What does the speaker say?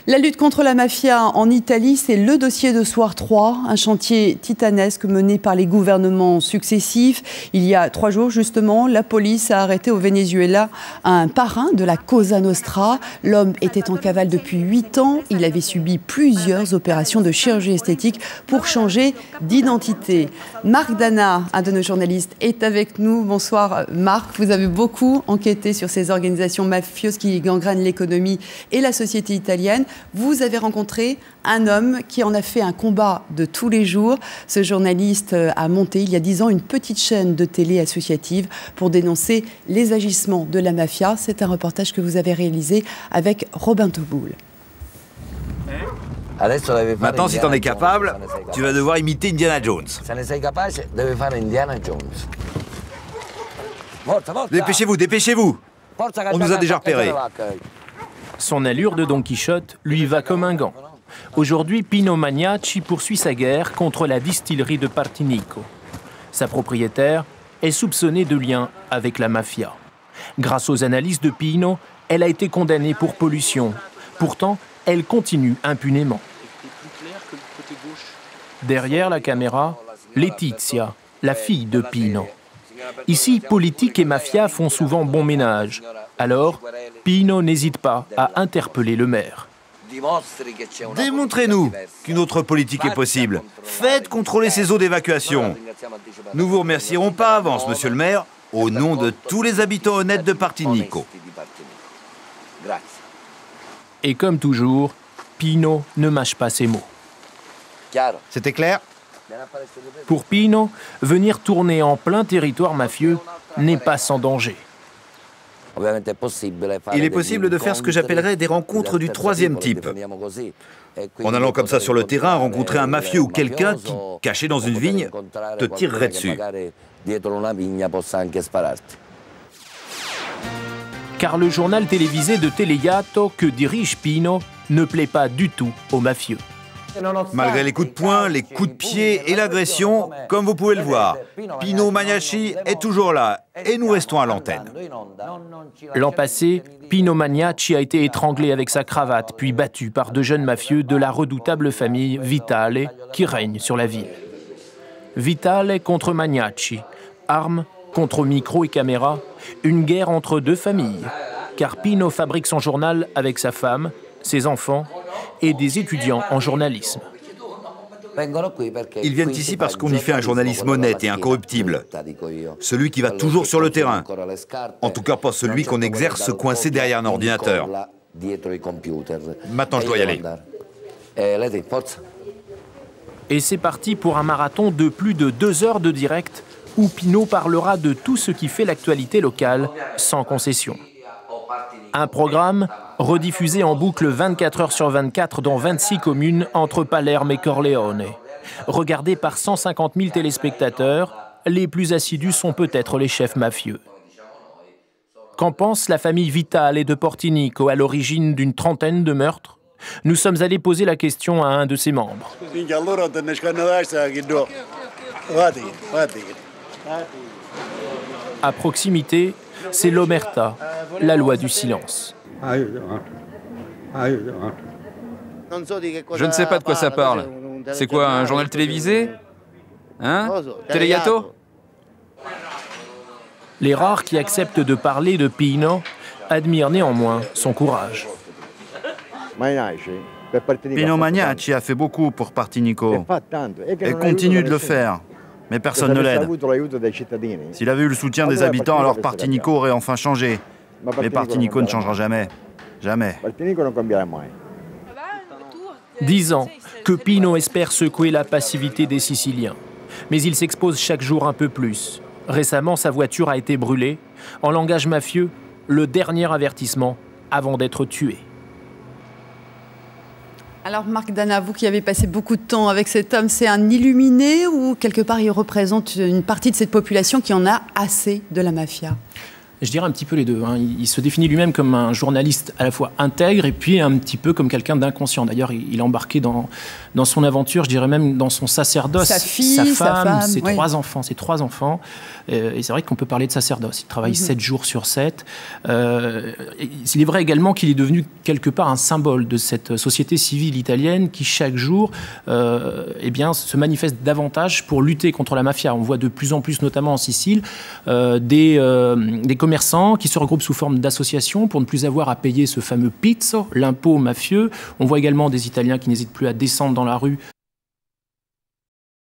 La lutte contre la mafia en Italie, c'est le dossier de Soir 3, un chantier titanesque mené par les gouvernements successifs. Il y a 3 jours, justement, la police a arrêté au Venezuela un parrain de la Cosa Nostra. L'homme était en cavale depuis 8 ans. Il avait subi plusieurs opérations de chirurgie esthétique pour changer d'identité. Marc Dana, un de nos journalistes, est avec nous. Bonsoir Marc, vous avez beaucoup enquêté sur ces organisations mafieuses qui gangrènent l'économie et la société italienne. Vous avez rencontré un homme qui en a fait un combat de tous les jours. Ce journaliste a monté il y a 10 ans une petite chaîne de télé associative pour dénoncer les agissements de la mafia. C'est un reportage que vous avez réalisé avec Robin Tauboul. Maintenant, si t'en es capable, tu vas devoir imiter Indiana Jones. Dépêchez-vous, dépêchez-vous. On nous a déjà repérés. Son allure de Don Quichotte lui va comme un gant. Aujourd'hui, Pino Magnacci poursuit sa guerre contre la distillerie de Partinico. Sa propriétaire est soupçonnée de liens avec la mafia. Grâce aux analyses de Pino, elle a été condamnée pour pollution. Pourtant, elle continue impunément. Derrière la caméra, Letizia, la fille de Pino. Ici, politique et mafia font souvent bon ménage. Alors, Pino n'hésite pas à interpeller le maire. Démontrez-nous qu'une autre politique est possible. Faites contrôler ces eaux d'évacuation. Nous vous remercierons par avance, monsieur le maire, au nom de tous les habitants honnêtes de Partinico. Et comme toujours, Pino ne mâche pas ses mots. C'était clair? Pour Pino, venir tourner en plein territoire mafieux n'est pas sans danger. Il est possible de faire ce que j'appellerais des rencontres du troisième type. En allant comme ça sur le terrain, rencontrer un mafieux ou quelqu'un qui, caché dans une vigne, te tirerait dessus. Car le journal télévisé de Teleyato que dirige Pino ne plaît pas du tout aux mafieux. Malgré les coups de poing, les coups de pied et l'agression, comme vous pouvez le voir, Pino Magnacci est toujours là et nous restons à l'antenne. L'an passé, Pino Magnacci a été étranglé avec sa cravate, puis battu par 2 jeunes mafieux de la redoutable famille Vitale qui règne sur la ville. Vitale contre Magnacci, armes contre micro et caméra, une guerre entre 2 familles, car Pino fabrique son journal avec sa femme, ses enfants et des étudiants en journalisme. Ils viennent ici parce qu'on y fait un journalisme honnête et incorruptible. Celui qui va toujours sur le terrain. En tout cas, pas celui qu'on exerce coincé derrière un ordinateur. Maintenant, je dois y aller. Et c'est parti pour un marathon de plus de 2 heures de direct où Pino parlera de tout ce qui fait l'actualité locale sans concession. Un programme rediffusé en boucle 24 heures sur 24 dans 26 communes entre Palerme et Corleone. Regardé par 150 000 téléspectateurs, les plus assidus sont peut-être les chefs mafieux. Qu'en pense la famille Vitale de Partinico, à l'origine d'une trentaine de meurtres? Nous sommes allés poser la question à un de ses membres. À proximité, c'est l'omerta, la loi du silence. Je ne sais pas de quoi ça parle. C'est quoi, un journal télévisé? Hein? Teleyato? Les rares qui acceptent de parler de Pino admirent néanmoins son courage. Pino Magnacci a fait beaucoup pour Partinico et continue de le faire. Mais personne ne l'aide. S'il avait eu le soutien des habitants, alors Partinico aurait enfin changé. Mais Partinico ne changera jamais. Jamais. 10 ans que Pino espère secouer la passivité des Siciliens. Mais il s'expose chaque jour un peu plus. Récemment, sa voiture a été brûlée. En langage mafieux, le dernier avertissement avant d'être tué. Alors Marc Dana, vous qui avez passé beaucoup de temps avec cet homme, c'est un illuminé ou quelque part il représente une partie de cette population qui en a assez de la mafia? Je dirais un petit peu les deux. Il se définit lui-même comme un journaliste à la fois intègre et puis un petit peu comme quelqu'un d'inconscient. D'ailleurs, il est embarqué dans son aventure, je dirais même dans son sacerdoce. Sa fille, sa femme, ses oui. 3 enfants. Ses 3 enfants. Et c'est vrai qu'on peut parler de sacerdoce. Il travaille 7 jours sur 7. Il est vrai également qu'il est devenu quelque part un symbole de cette société civile italienne qui, chaque jour, se manifeste davantage pour lutter contre la mafia. On voit de plus en plus, notamment en Sicile, des commerçants qui se regroupent sous forme d'associations pour ne plus avoir à payer ce fameux pizzo, l'impôt mafieux. On voit également des Italiens qui n'hésitent plus à descendre dans la rue